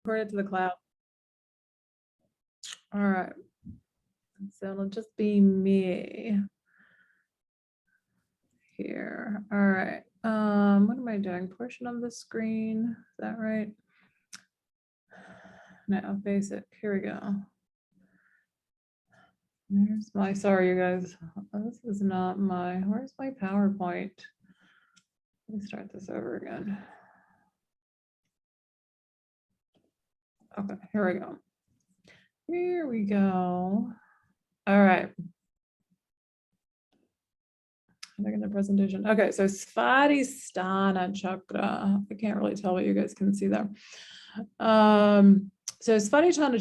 Record it to the cloud. All right. So it'll just be me here. All right. What am I doing? Portion of the screen. Is that right? No, basic. Here we go. There's my, sorry, you guys. This is not my, where's my PowerPoint? Let me start this over again. Okay, here we go. Here we go. All right. Look at the presentation. Okay, so Svadhisthana chakra. I can't really tell what you guys can see there. So Svadhisthana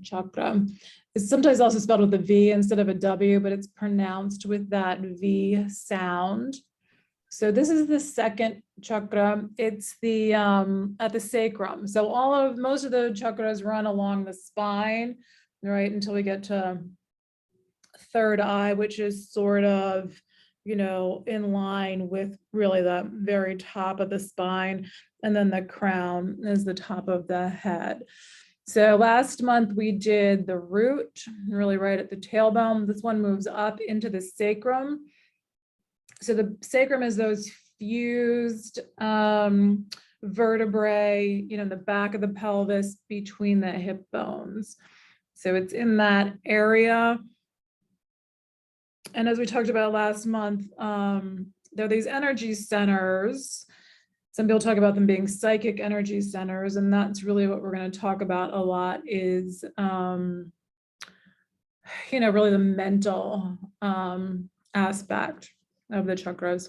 chakra is sometimes also spelled with a V instead of a W, but it's pronounced with that V sound. So this is the second chakra. It's the at the sacrum. So most of the chakras run along the spine, right, until we get to third eye, which is sort of, you know, in line with really the very top of the spine. And then the crown is the top of the head. So last month we did the root, really right at the tailbone. This one moves up into the sacrum. So the sacrum is those fused vertebrae, you know, in the back of the pelvis between the hip bones. So it's in that area. And as we talked about last month, there are these energy centers. Some people talk about them being psychic energy centers, and that's really what we're going to talk about a lot is, you know, really the mental aspect of the chakras.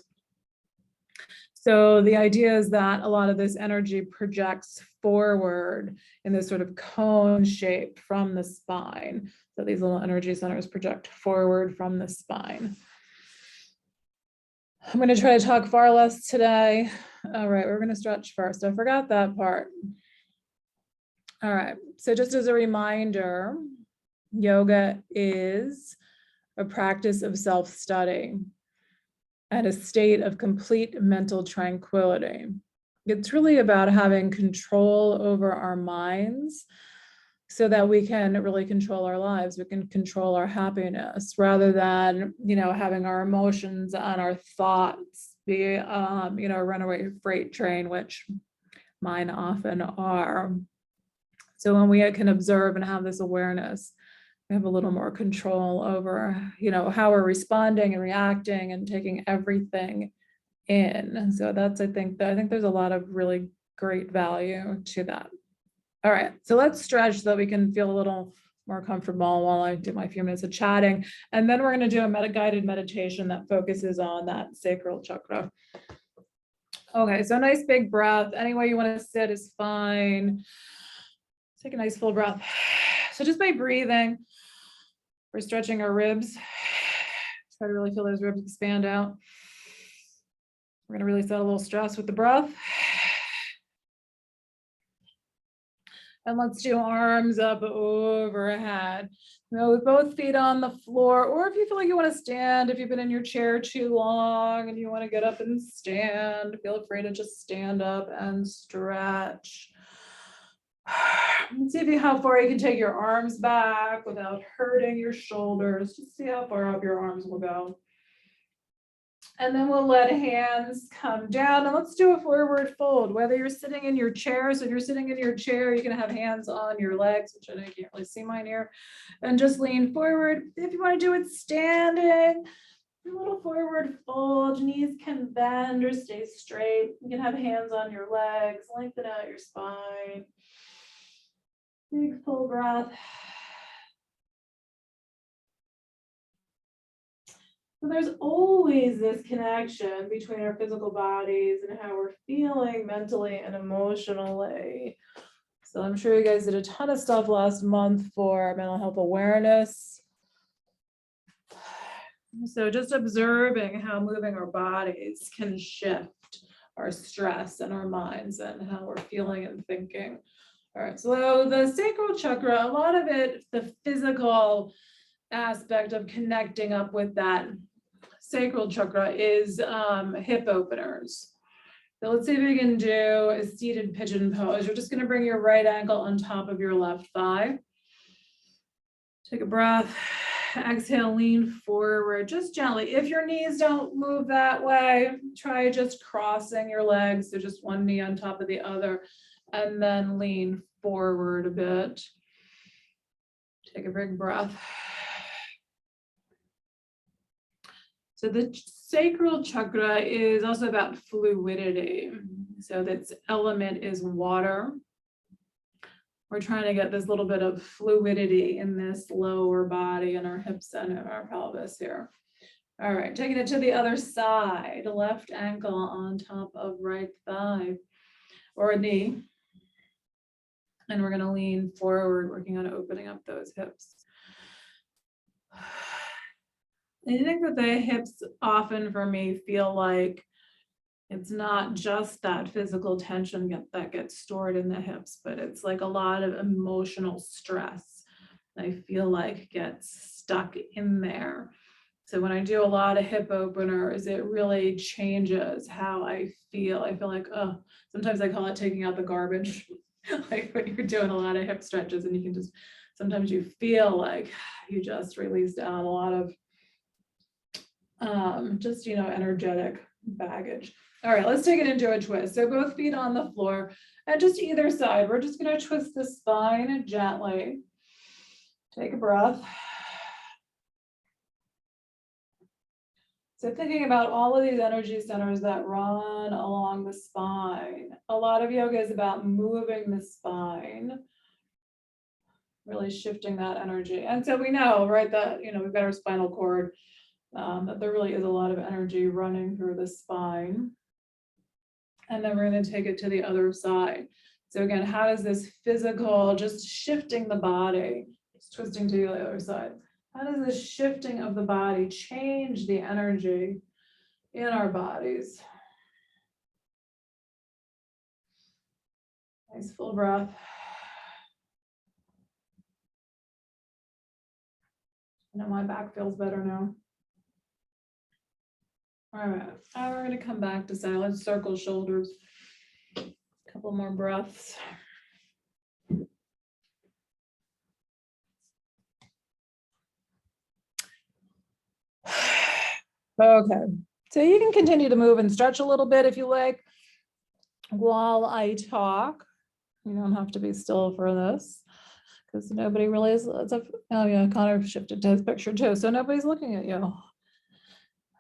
So the idea is that a lot of this energy projects forward in this sort of cone shape from the spine. So these little energy centers project forward from the spine. I'm going to try to talk far less today. All right, we're going to stretch first. I forgot that part. All right, so just as a reminder, yoga is a practice of self-study and a state of complete mental tranquility. It's really about having control over our minds so that we can really control our lives. We can control our happiness rather than, you know, having our emotions and our thoughts be, you know, a runaway freight train, which mine often are. So when we can observe and have this awareness, we have a little more control over, you know, how we're responding and reacting and taking everything in. So that's, I think there's a lot of really great value to that. All right, so let's stretch so that we can feel a little more comfortable while I do my few minutes of chatting. And then we're going to do a guided meditation that focuses on that sacral chakra. Okay, so nice big breath. Any way you want to sit is fine. Take a nice full breath. So just by breathing, we're stretching our ribs. Try to really feel those ribs expand out. We're going to really set a little stress with the breath. And let's do arms up overhead. You know, with both feet on the floor, or if you feel like you want to stand, if you've been in your chair too long and you want to get up and stand, feel free to just stand up and stretch. See how far you can take your arms back without hurting your shoulders. Just see how far up your arms will go. And then we'll let hands come down, and let's do a forward fold, whether you're sitting in your chair. So if you're sitting in your chair, you can have hands on your legs, which I know you can't really see mine here, and just lean forward. If you want to do it standing, a little forward fold, knees can bend or stay straight. You can have hands on your legs, lengthen out your spine. Big full breath. So there's always this connection between our physical bodies and how we're feeling mentally and emotionally. So I'm sure you guys did a ton of stuff last month for mental health awareness. So just observing how moving our bodies can shift our stress and our minds and how we're feeling and thinking. All right, so the sacral chakra, a lot of it, the physical aspect of connecting up with that sacral chakra is hip openers. So let's see if we can do a seated pigeon pose. You're just going to bring your right ankle on top of your left thigh. Take a breath. Exhale, lean forward, just gently. If your knees don't move that way, try just crossing your legs. So just one knee on top of the other, and then lean forward a bit. Take a big breath. So the sacral chakra is also about fluidity. So its element is water. We're trying to get this little bit of fluidity in this lower body and our hips and our pelvis here. All right, taking it to the other side, left ankle on top of right thigh or knee. And we're gonna lean forward, working on opening up those hips. I think that the hips often for me feel like it's not just that physical tension that gets stored in the hips, but it's like a lot of emotional stress I feel like gets stuck in there. So when I do a lot of hip openers, it really changes how I feel. I feel like, oh, sometimes I call it taking out the garbage. Like when you're doing a lot of hip stretches and you can just, sometimes you feel like you just released out a lot of just, energetic baggage. All right, let's take it into a twist. So both feet on the floor and just either side. We're just going to twist the spine gently. Take a breath. So thinking about all of these energy centers that run along the spine. A lot of yoga is about moving the spine, really shifting that energy. And so we know, right, that, we've got our spinal cord, that there really is a lot of energy running through the spine. And then we're going to take it to the other side. So again, how does this physical, just shifting the body, just twisting to the other side, how does this shifting of the body change the energy in our bodies? Nice full breath. I know my back feels better now. All right, now we're going to come back to silent circle shoulders. A couple more breaths. Okay, so you can continue to move and stretch a little bit if you like while I talk. You don't have to be still for this because nobody really is. Oh yeah, Connor shifted to his picture too, so nobody's looking at you.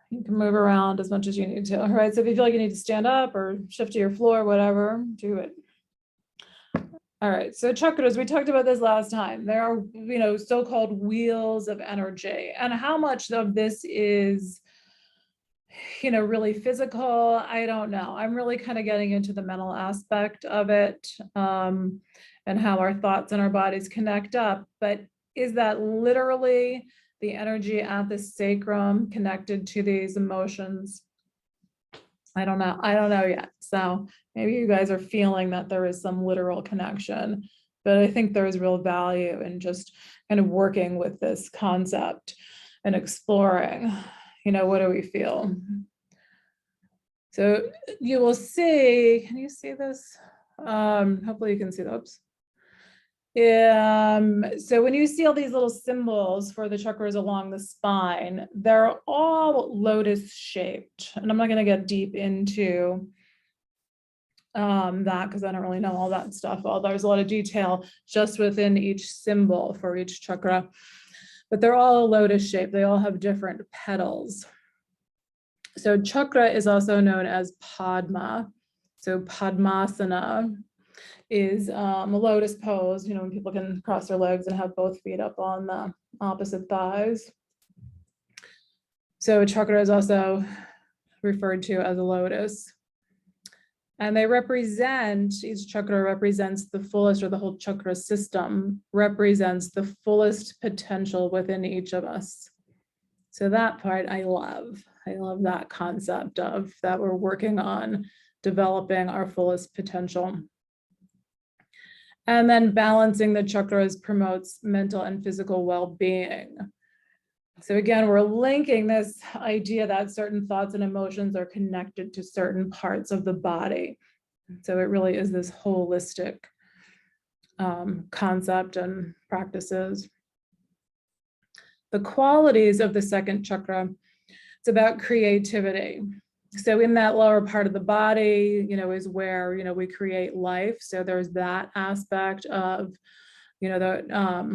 You can move around as much as you need to. All right, so if you feel like you need to stand up or shift to your floor, whatever, do it. All right, so chakras, we talked about this last time. There are, so-called wheels of energy, and how much of this is, really physical, I don't know. I'm really kind of getting into the mental aspect of it, and how our thoughts and our bodies connect up. But is that literally the energy at the sacrum connected to these emotions? I don't know yet. So maybe you guys are feeling that there is some literal connection, but I think there is real value in just kind of working with this concept and exploring, what do we feel? So you will see, can you see this? Hopefully you can see those. So when you see all these little symbols for the chakras along the spine, they're all lotus shaped. And I'm not going to get deep into that because I don't really know all that stuff. Although there's a lot of detail just within each symbol for each chakra. But they're all lotus shaped. They all have different petals. So chakra is also known as Padma. So Padmasana is a lotus pose, when people can cross their legs and have both feet up on the opposite thighs. So chakra is also referred to as a lotus. And each chakra represents the fullest, or the whole chakra system represents the fullest potential within each of us. So that part I love. I love that concept of that we're working on developing our fullest potential. And then balancing the chakras promotes mental and physical well-being. So again, we're linking this idea that certain thoughts and emotions are connected to certain parts of the body. So it really is this holistic concept and practices. The qualities of the second chakra, it's about creativity. So in that lower part of the body, is where, we create life. So there's that aspect of, that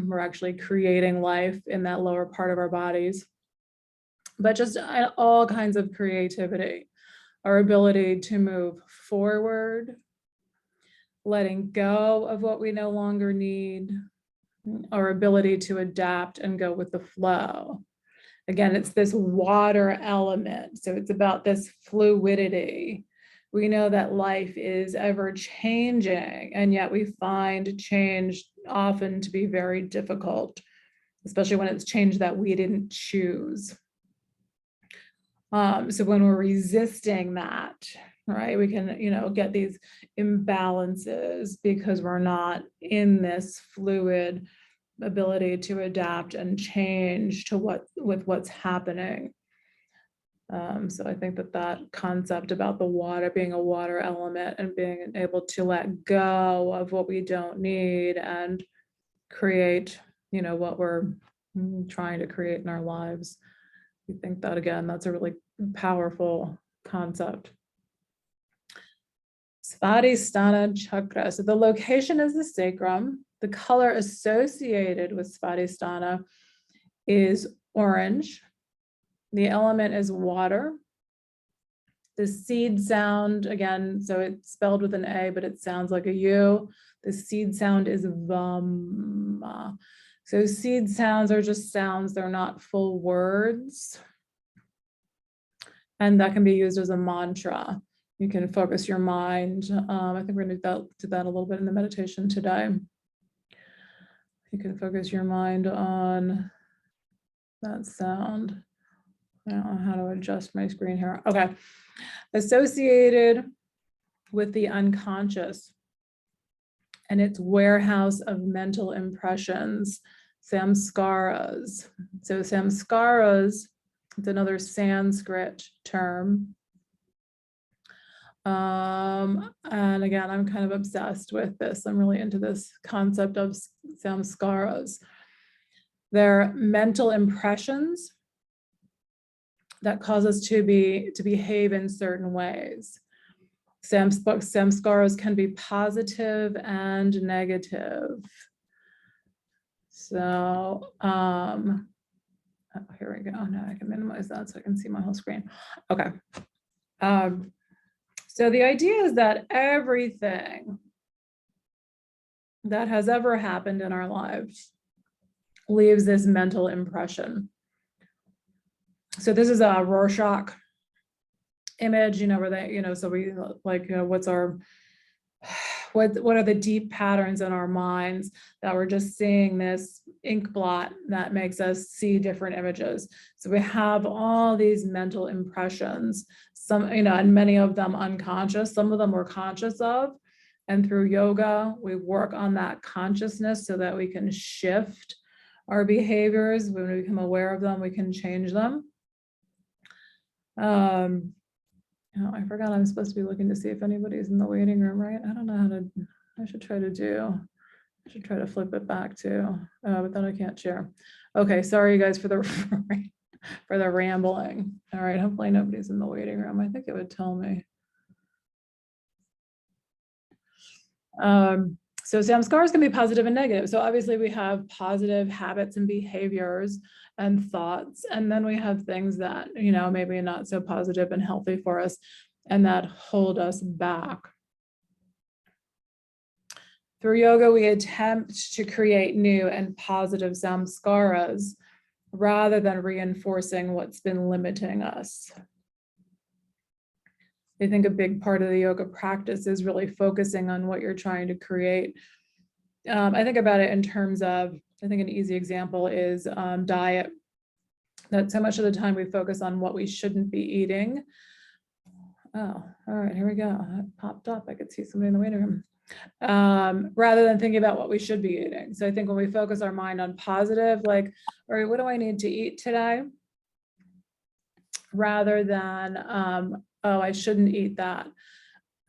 we're actually creating life in that lower part of our bodies. But just all kinds of creativity, our ability to move forward, letting go of what we no longer need, our ability to adapt and go with the flow. Again, it's this water element. So it's about this fluidity. We know that life is ever changing, and yet we find change often to be very difficult, especially when it's change that we didn't choose. So when we're resisting that, right, we can, get these imbalances because we're not in this fluid ability to adapt and change to what's happening. So I think that concept about the water being a water element and being able to let go of what we don't need and create, what we're trying to create in our lives. I think that, again, that's a really powerful concept. Svadhisthana chakra. So the location is the sacrum. The color associated with Svadhisthana is orange. The element is water. The seed sound, again, so it's spelled with an A, but it sounds like a U. The seed sound is VAM. So seed sounds are just sounds, they're not full words. And that can be used as a mantra. You can focus your mind. I think we're going to do that a little bit in the meditation today. You can focus your mind on that sound. I don't know how to adjust my screen here. Okay. Associated with the unconscious and its warehouse of mental impressions, samskaras. So samskaras, it's another Sanskrit term. And again, I'm kind of obsessed with this. I'm really into this concept of samskaras. They're mental impressions that cause us to behave in certain ways. Samskaras can be positive and negative. So here we go. Now I can minimize that so I can see my whole screen. Okay. So the idea is that everything that has ever happened in our lives leaves this mental impression. So this is a Rorschach image, where they, so we like, what are the deep patterns in our minds that we're just seeing this ink blot that makes us see different images. So we have all these mental impressions, some, and many of them unconscious, some of them we're conscious of. And through yoga, we work on that consciousness so that we can shift our behaviors. When we become aware of them, we can change them. I forgot I'm supposed to be looking to see if anybody's in the waiting room, right? I don't know how to, I should try to flip it back too, but then I can't share. Okay, sorry you guys for the for the rambling. All right, hopefully nobody's in the waiting room. I think it would tell me. So samskaras can be positive and negative. So obviously we have positive habits and behaviors and thoughts, and then we have things that, maybe not so positive and healthy for us and that hold us back. Through yoga, we attempt to create new and positive samskaras rather than reinforcing what's been limiting us. I think a big part of the yoga practice is really focusing on what you're trying to create. I think about it in terms of, I think an easy example is diet. That so much of the time we focus on what we shouldn't be eating. Oh, all right, here we go. It popped up. I could see somebody in the waiting room. rather than thinking about what we should be eating. So I think when we focus our mind on positive, like, all right, what do I need to eat today? Rather than, oh, I shouldn't eat that.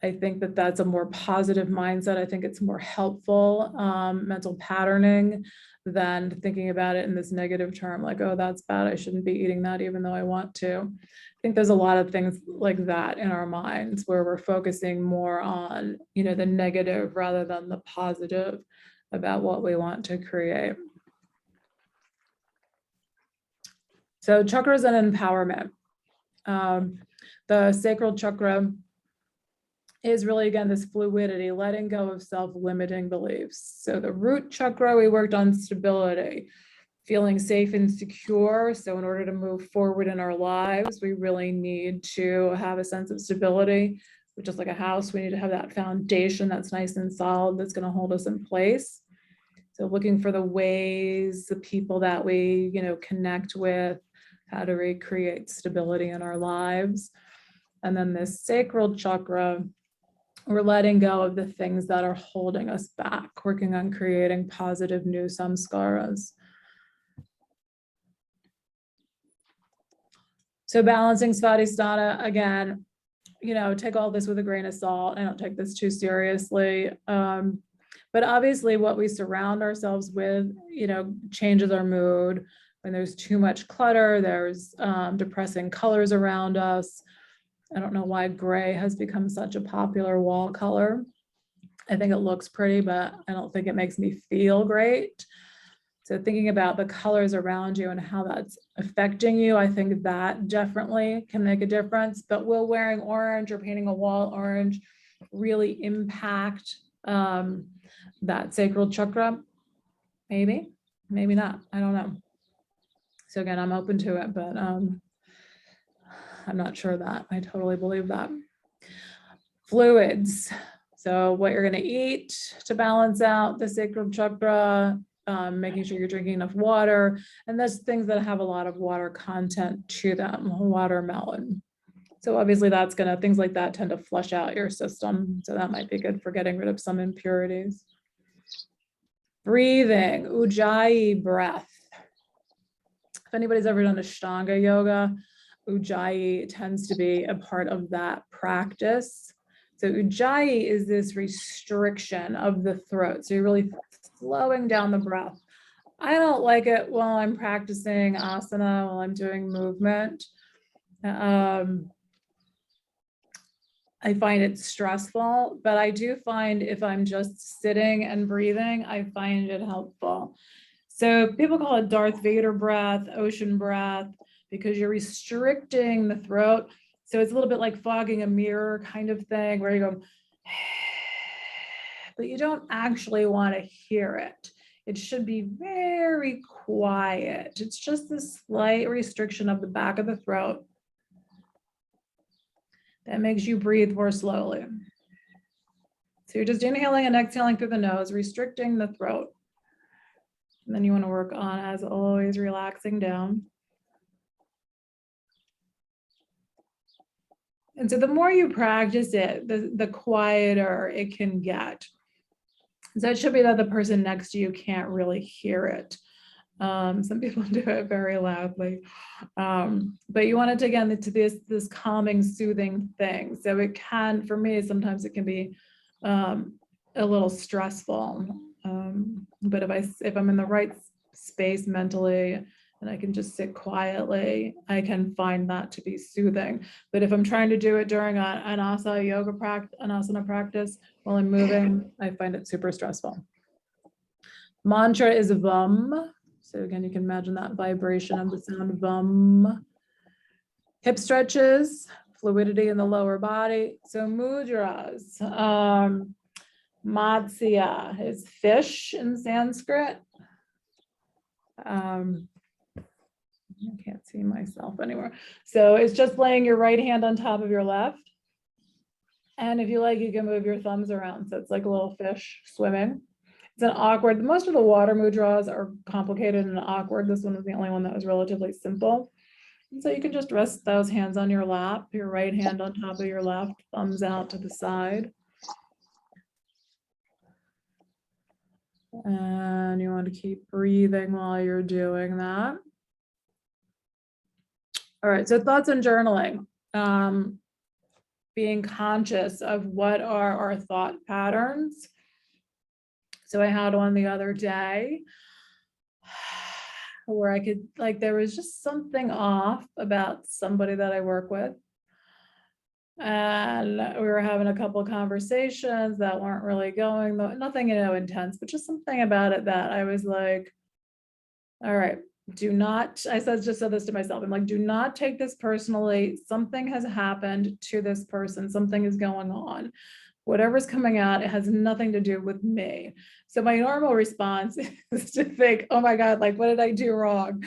I think that that's a more positive mindset. I think it's more helpful mental patterning than thinking about it in this negative term, like, oh, that's bad, I shouldn't be eating that even though I want to. I think there's a lot of things like that in our minds where we're focusing more on, you know, the negative rather than the positive about what we want to create. So chakras and empowerment. The sacral chakra is really, again, this fluidity, letting go of self-limiting beliefs. So the root chakra, we worked on stability, feeling safe and secure. So in order to move forward in our lives, we really need to have a sense of stability, which is like a house. We need to have that foundation that's nice and solid, that's going to hold us in place. So looking for the ways, the people that we, you know, connect with, how to recreate stability in our lives. And then this sacral chakra, we're letting go of the things that are holding us back, working on creating positive new samskaras. So balancing Svadhisthana, again, you know, take all this with a grain of salt. I don't take this too seriously. But obviously what we surround ourselves with, you know, changes our mood. When there's too much clutter, there's depressing colors around us. I don't know why gray has become such a popular wall color. I think it looks pretty, but I don't think it makes me feel great. So thinking about the colors around you and how that's affecting you, I think that definitely can make a difference. But will wearing orange or painting a wall orange really impact that sacral chakra? Maybe, maybe not. I don't know. So again, I'm open to it, but I'm not sure that I totally believe that. Fluids. So what you're going to eat to balance out the sacral chakra, making sure you're drinking enough water, and there's things that have a lot of water content to them, watermelon. So obviously that's going to, things like that tend to flush out your system. So that might be good for getting rid of some impurities. Breathing, Ujjayi breath. If anybody's ever done Ashtanga yoga, Ujjayi tends to be a part of that practice. So Ujjayi is this restriction of the throat. So you're really slowing down the breath. I don't like it while I'm practicing asana, while I'm doing movement. I find it stressful, but I do find if I'm just sitting and breathing, I find it helpful. So people call it Darth Vader breath, ocean breath, because you're restricting the throat. So it's a little bit like fogging a mirror kind of thing where you go, but you don't actually want to hear it. It should be very quiet. It's just this slight restriction of the back of the throat that makes you breathe more slowly. So you're just inhaling and exhaling through the nose, restricting the throat. And then you want to work on, as always, relaxing down. And so the more you practice it, the quieter it can get. So it should be that the person next to you can't really hear it. Some people do it very loudly. But you want it to, again, to be this calming, soothing thing. So it can, for me, sometimes it can be a little stressful. But if I'm in the right space mentally and I can just sit quietly, I can find that to be soothing. But if I'm trying to do it during an asana practice while I'm moving, I find it super stressful. Mantra is VUM. So again, you can imagine that vibration of the sound VUM. Hip stretches, fluidity in the lower body. So mudras. Matsya is fish in Sanskrit. I can't see myself anymore. So it's just laying your right hand on top of your left. And if you like, you can move your thumbs around. So it's like a little fish swimming. It's an awkward, most of the water mudras are complicated and awkward. This one was the only one that was relatively simple. And so you can just rest those hands on your lap, your right hand on top of your left, thumbs out to the side. And you want to keep breathing while you're doing that. All right, so thoughts on journaling. Being conscious of what are our thought patterns. So I had one the other day where I could, like, there was just something off about somebody that I work with. And we were having a couple of conversations that weren't really going, nothing, intense, but just something about it that I was like, all right, I just said this to myself. I'm like, do not take this personally. Something has happened to this person. Something is going on. Whatever's coming out, it has nothing to do with me. So my normal response is to think, oh my God, like, what did I do wrong?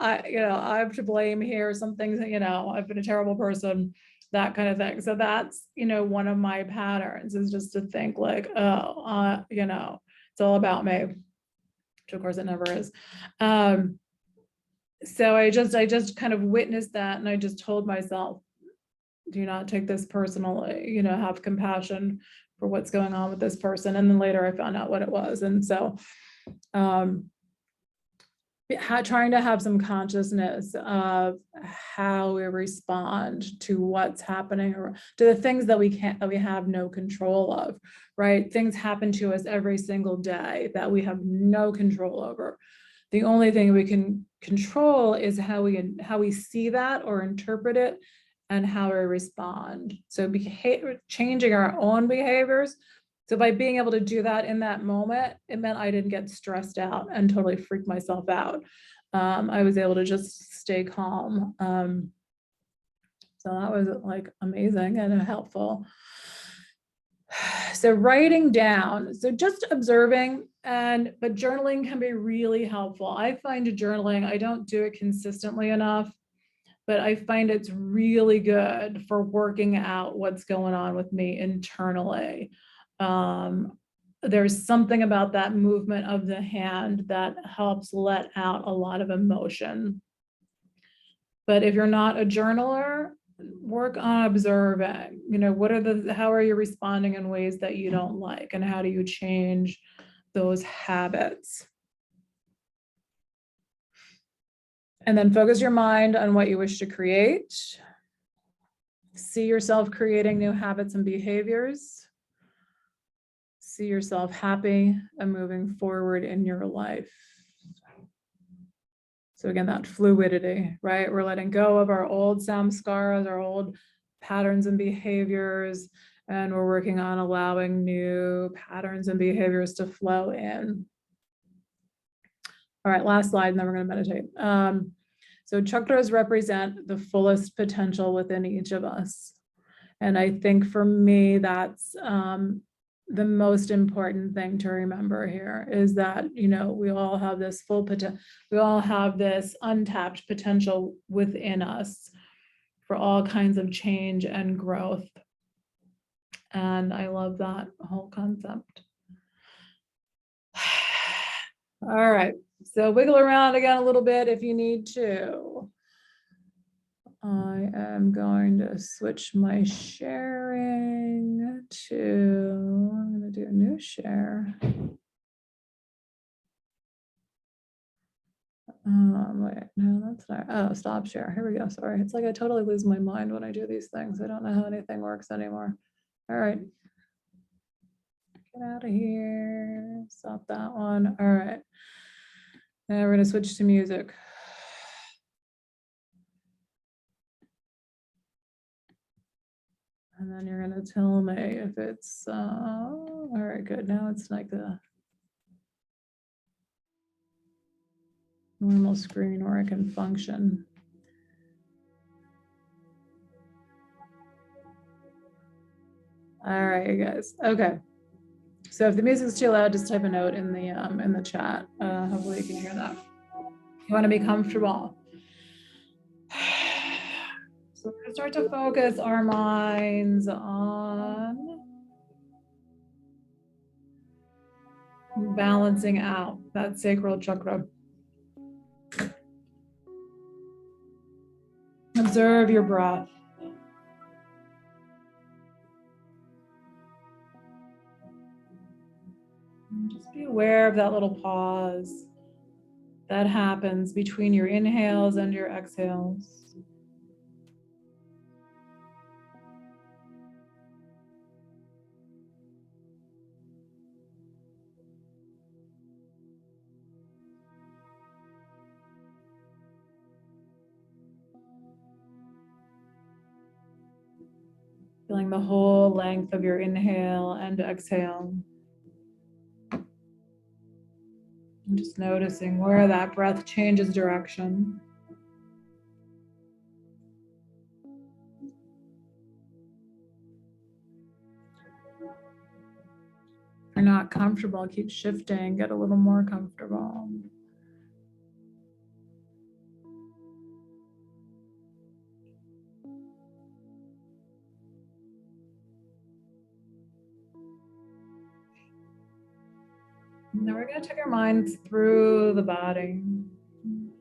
I'm to blame here. Something's, I've been a terrible person, that kind of thing. So that's, one of my patterns is just to think like, oh, it's all about me, which of course it never is. So I just kind of witnessed that, and I just told myself, do not take this personally, have compassion for what's going on with this person. And then later I found out what it was. And so trying to have some consciousness of how we respond to what's happening, or to the things that we have no control of, right? Things happen to us every single day that we have no control over. The only thing we can control is how we see that or interpret it, and how we respond. So changing our own behaviors. So by being able to do that in that moment, it meant I didn't get stressed out and totally freak myself out. I was able to just stay calm. So that was like amazing and helpful. So writing down, so just observing, but journaling can be really helpful. I find journaling, I don't do it consistently enough, but I find it's really good for working out what's going on with me internally. There's something about that movement of the hand that helps let out a lot of emotion. But if you're not a journaler, work on observing, how are you responding in ways that you don't like, and how do you change those habits? And then focus your mind on what you wish to create. See yourself creating new habits and behaviors. See yourself happy and moving forward in your life. So again, that fluidity, right? We're letting go of our old samskaras, our old patterns and behaviors, and we're working on allowing new patterns and behaviors to flow in. All right, last slide, and then we're going to meditate. So chakras represent the fullest potential within each of us. And I think for me, that's the most important thing to remember here, is that, we all have this full potential, we all have this untapped potential within us for all kinds of change and growth. And I love that whole concept. All right. So wiggle around again a little bit if you need to. I am going to switch my sharing to, I'm going to do a new share. Wait, no, that's not, oh, stop share. Here we go. Sorry. It's like I totally lose my mind when I do these things. I don't know how anything works anymore. All right. Get out of here. Stop that one. All right. Now we're going to switch to music. And then you're going to tell me if it's, all right, good. Now it's like the normal screen where I can function. All right, you guys. Okay. So if the music's too loud, just type a note in the chat. Hopefully you can hear that. You want to be comfortable. So we're going to start to focus our minds on balancing out that sacral chakra. Observe your breath. And just be aware of that little pause that happens between your inhales and your exhales. Feeling the whole length of your inhale and exhale. And just noticing where that breath changes direction. If you're not comfortable, keep shifting, get a little more comfortable. Now we're going to take our minds through the body,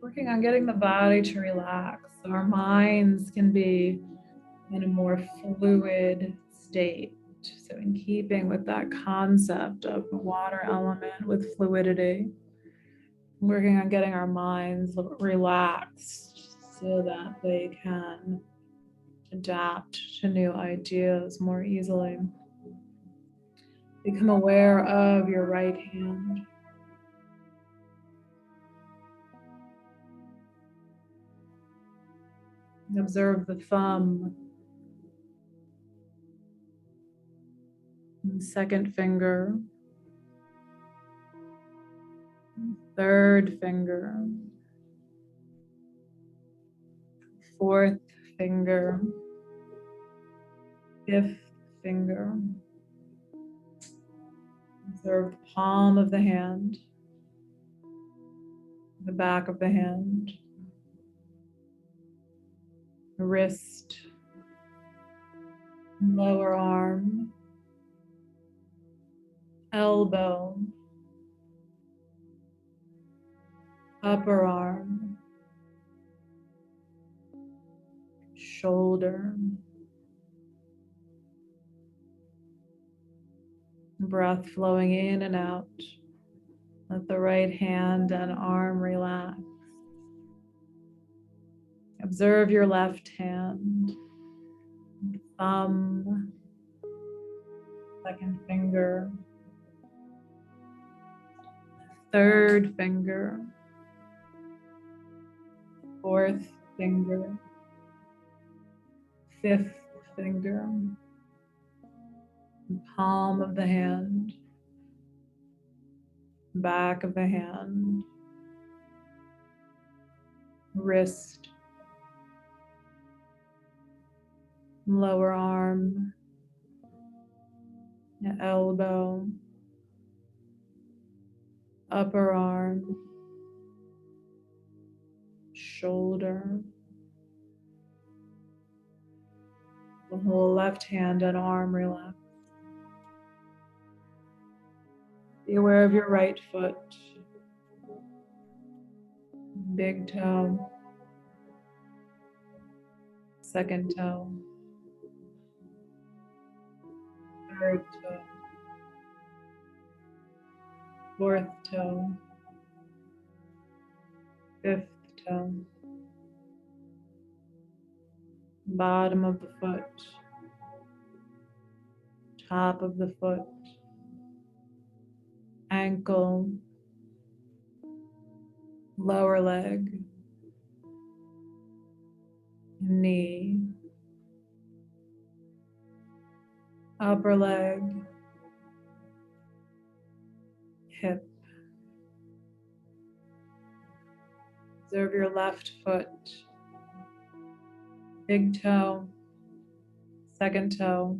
working on getting the body to relax so our minds can be in a more fluid state. So in keeping with that concept of the water element with fluidity, working on getting our minds relaxed so that they can adapt to new ideas more easily. Become aware of your right hand. Observe the thumb, and second finger, third finger, fourth finger, fifth finger. Observe the palm of the hand, the back of the hand, the wrist, lower arm, elbow, upper arm, shoulder. Breath flowing in and out. Let the right hand and arm relax. Observe your left hand, thumb, second finger, third finger, fourth finger, fifth finger, palm of the hand, back of the hand, wrist, lower arm, elbow, upper arm, shoulder, the whole left hand and arm relax. Be aware of your right foot, big toe, second toe, third toe, fourth toe, fifth toe, bottom of the foot, top of the foot, ankle, lower leg, knee, upper leg, hip. Observe your left foot, big toe, second toe,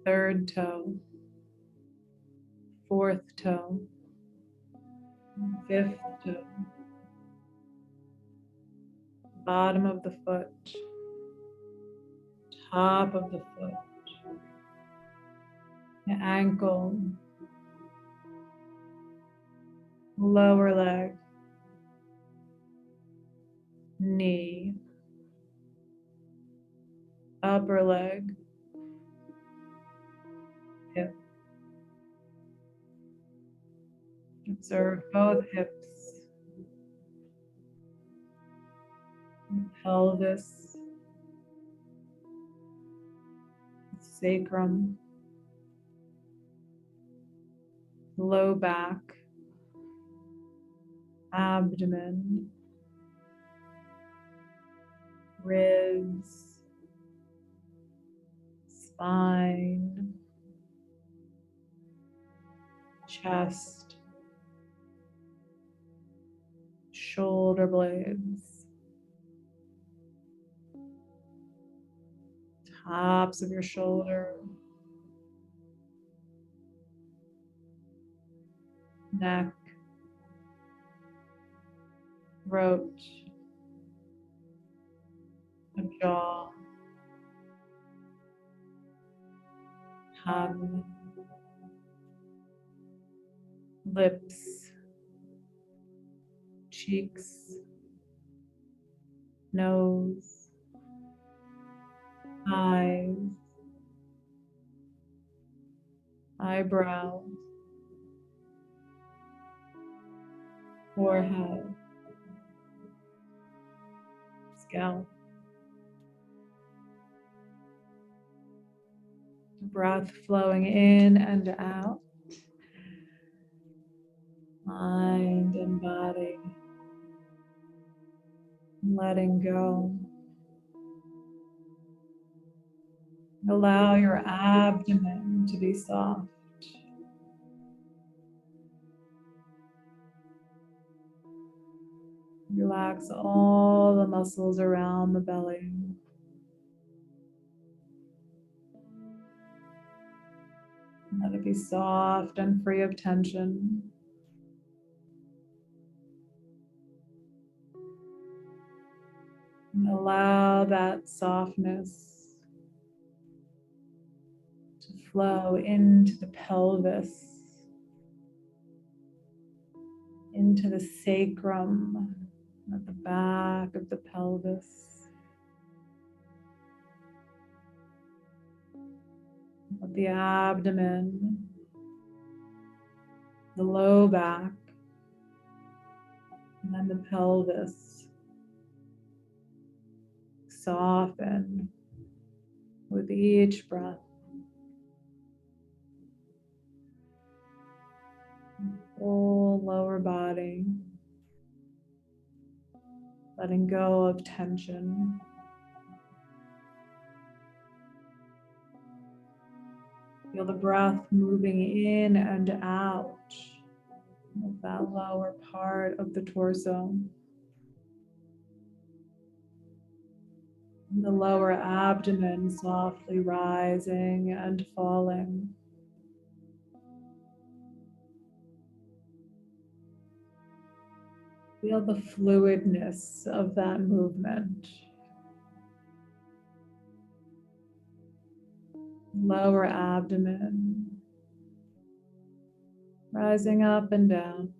third toe, fourth toe, fifth toe, bottom of the foot, top of the foot, ankle, lower leg, knee, upper leg, hip. Observe both hips, pelvis, sacrum, low back, abdomen, ribs, spine, chest, shoulder blades, tops of your shoulder, neck, throat, and jaw, tongue, lips, cheeks, nose, eyes, eyebrows, forehead, scalp. Breath flowing in and out, mind and body, letting go. Allow your abdomen to be soft. Relax all the muscles around the belly. Let it be soft and free of tension. And allow that softness to flow into the pelvis, into the sacrum, at the back of the pelvis, of the abdomen, the low back, and then the pelvis. Soften with each breath. Whole lower body, letting go of tension. Feel the breath moving in and out of that lower part of the torso. The lower abdomen softly rising and falling. Feel the fluidness of that movement. Lower abdomen rising up and down.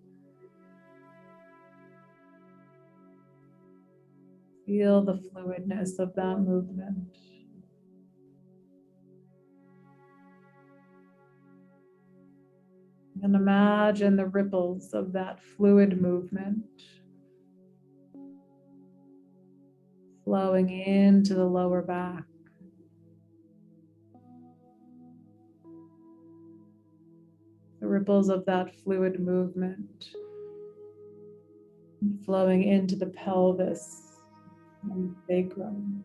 Feel the fluidness of that movement. And imagine the ripples of that fluid movement flowing into the lower back. The ripples of that fluid movement flowing into the pelvis and sacrum.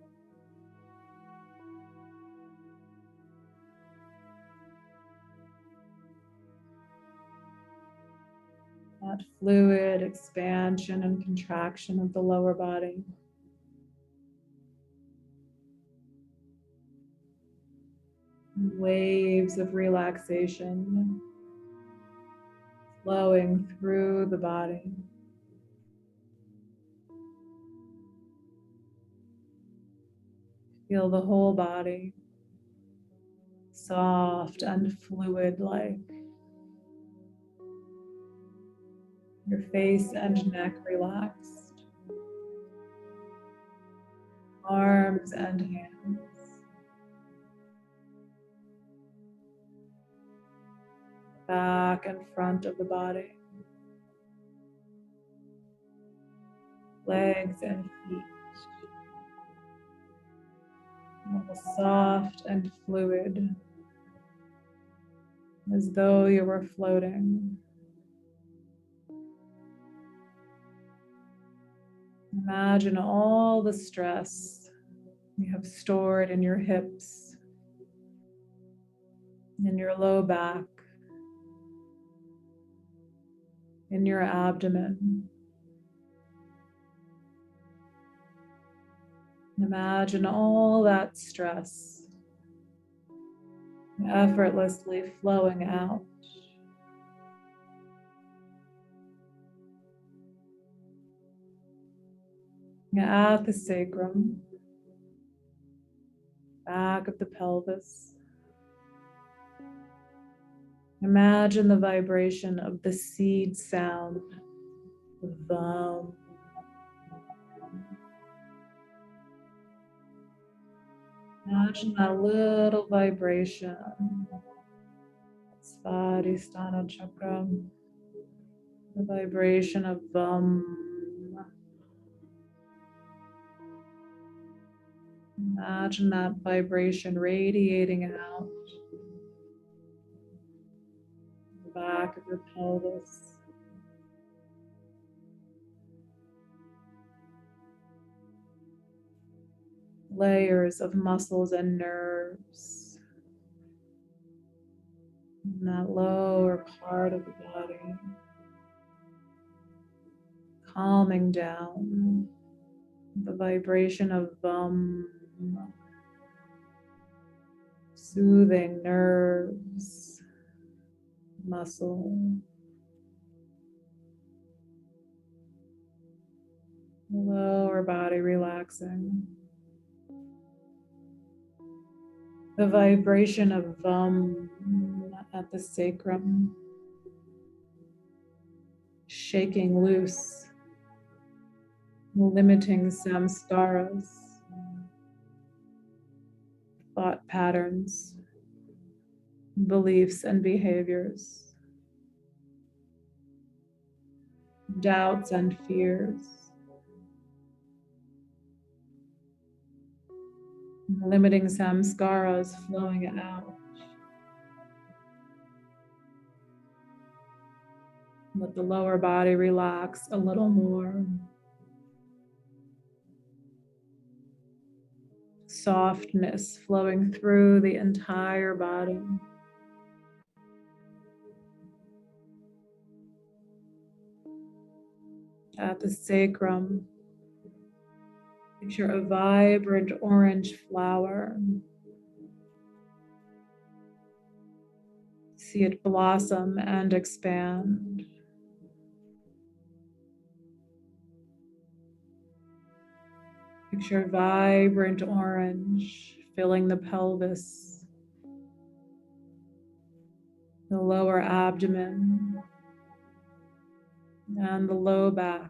That fluid expansion and contraction of the lower body. Waves of relaxation flowing through the body. Feel the whole body soft and fluid-like. Your face and neck relaxed. Arms and hands. Back and front of the body. legs and feet. All soft and fluid, as though you were floating. Imagine all the stress you have stored in your hips, in your low back, in your abdomen. Imagine all that stress effortlessly flowing out. At the sacrum, back of the pelvis. Imagine the vibration of the seed sound, VUM. Imagine that little vibration, Sacral Chakra, the vibration of VUM. Imagine that vibration radiating out the back of your pelvis. Layers of muscles and nerves in that lower part of the body, calming down the vibration of VUM, soothing nerves, muscle, lower body relaxing. The vibration of VUM at the sacrum, shaking loose, limiting samskaras, thought patterns, beliefs and behaviors, doubts and fears, limiting samskaras flowing out. Let the lower body relax a little more. Softness flowing through the entire body. At the sacrum, picture a vibrant orange flower. See it blossom and expand. Picture vibrant orange filling the pelvis, the lower abdomen, and the low back.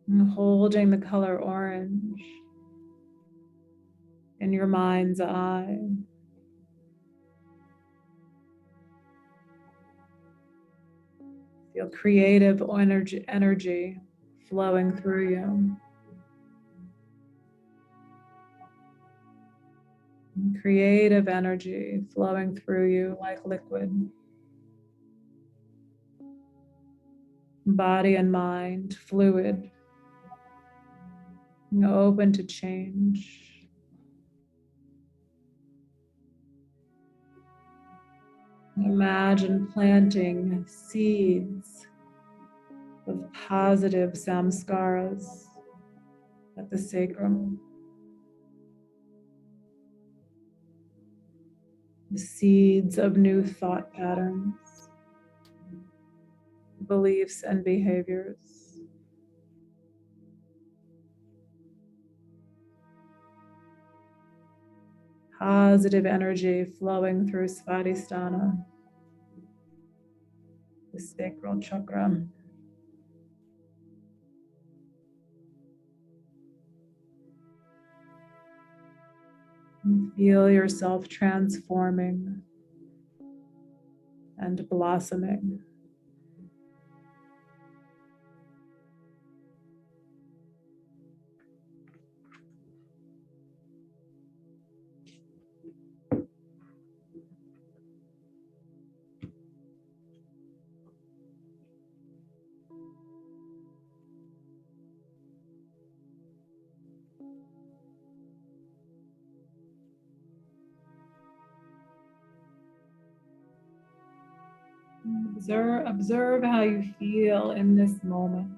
And holding the color orange in your mind's eye. Feel creative energy flowing through you. Creative energy flowing through you like liquid. Body and mind fluid, open to change. Imagine planting seeds of positive samskaras at the sacrum. The seeds of new thought patterns, beliefs and behaviors. Positive energy flowing through Svadhisthana, the Sacral Chakra. And feel yourself transforming and blossoming. Observe how you feel in this moment.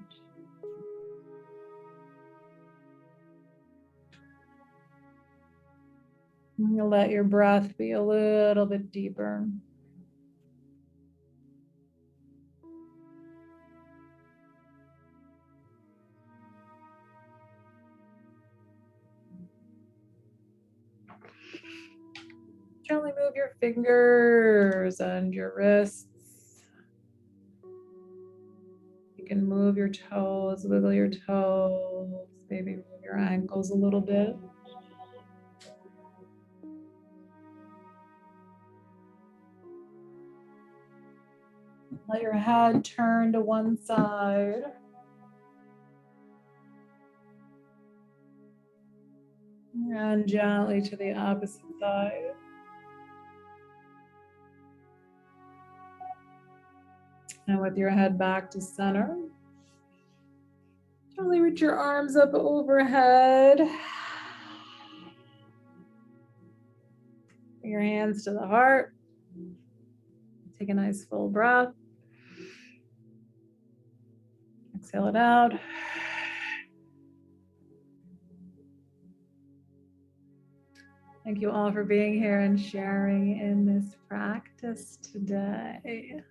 And let your breath be a little bit deeper. Gently move your fingers and your wrists. You can move your toes, wiggle your toes, maybe move your ankles a little bit. Let your head turn to one side. And gently to the opposite side. And with your head back to center, gently reach your arms up overhead. Bring your hands to the heart. Take a nice full breath. Exhale it out. Thank you all for being here and sharing in this practice today.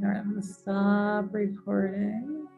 All right, I'm going to stop recording.